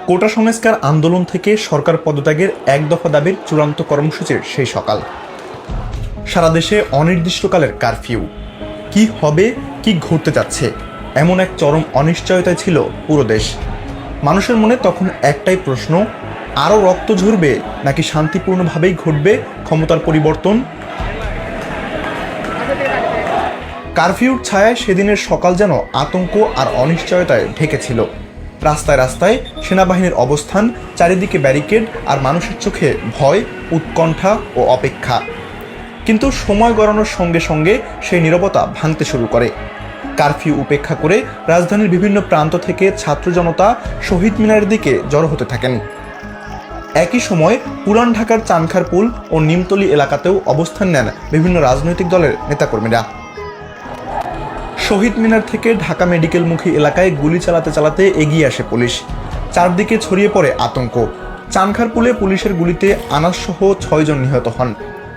কোটা সংস্কার আন্দোলন থেকে সরকার পদত্যাগের এক দফা দাবির চূড়ান্ত কর্মসূচির সেই সকাল। সারা দেশে অনির্দিষ্টকালের কারফিউ। কি হবে, কি ঘটতে যাচ্ছে, এমন এক চরম অনিশ্চয়তায় ছিল পুরো দেশ। মানুষের মনে তখন একটাই প্রশ্ন, আরও রক্ত ঝরবে নাকি শান্তিপূর্ণভাবেই ঘটবে ক্ষমতার পরিবর্তন? কারফিউর ছায়ায় সেদিনের সকাল যেন আতঙ্ক আর অনিশ্চয়তায় ঢেকেছিল। রাস্তায় রাস্তায় সেনাবাহিনীর অবস্থান, চারিদিকে ব্যারিকেড, আর মানুষের চোখে ভয়, উৎকণ্ঠা ও অপেক্ষা। কিন্তু সময় গড়ানোর সঙ্গে সঙ্গে সেই নীরবতা ভাঙতে শুরু করে। কারফিউ উপেক্ষা করে রাজধানীর বিভিন্ন প্রান্ত থেকে ছাত্র জনতা শহীদ মিনারের দিকে জড়ো হতে থাকেন। একই সময় পুরান ঢাকার চানখারপুল ও নিমতলী এলাকাতেও অবস্থান নেন বিভিন্ন রাজনৈতিক দলের নেতাকর্মীরা। শহীদ মিনার থেকে ঢাকা মেডিকেলমুখী এলাকায় গুলি চালাতে চালাতে এগিয়ে আসে পুলিশ। চারদিকে ছড়িয়ে পড়ে আতঙ্ক। চানখারপুলে পুলিশের গুলিতে আনাসসহ 6 জন নিহত হন,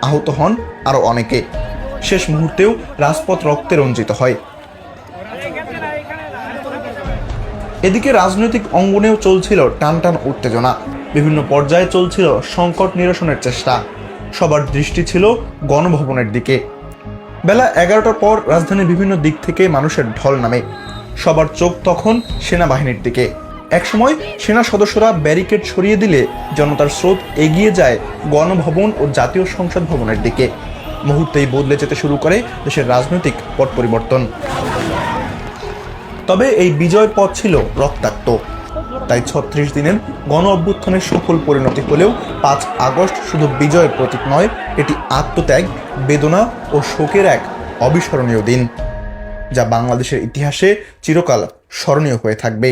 আহত হন আরও অনেকে। শেষ মুহূর্তেও রাজপথ রক্তে রঞ্জিত হয়। এদিকে রাজনৈতিক অঙ্গনেও চলছিল টানটান উত্তেজনা। বিভিন্ন পর্যায়ে চলছিল সংকট নিরসনের চেষ্টা। সবার দৃষ্টি ছিল গণভবনের দিকে। বেলা 11টার পর রাজধানীর বিভিন্ন দিক থেকে মানুষের ঢল নামে। সবার চোখ তখন সেনাবাহিনীর দিকে। একসময় সেনা সদস্যরা ব্যারিকেড সরিয়ে দিলে জনতার স্রোত এগিয়ে যায় গণভবন ও জাতীয় সংসদ ভবনের দিকে। মুহূর্তেই বদলে যেতে শুরু করে দেশের রাজনৈতিক পট পরিবর্তন। তবে এই বিজয়ের পথ ছিল রক্তাক্ত। তাই 36 দিনের গণ অভ্যুত্থানের সফল পরিণতি হলেও 5 আগস্ট শুধু বিজয়ের প্রতীক নয়, এটি আত্মত্যাগ, বেদনা ও শোকের এক অবিস্মরণীয় দিন, যা বাংলাদেশের ইতিহাসে চিরকাল স্মরণীয় হয়ে থাকবে।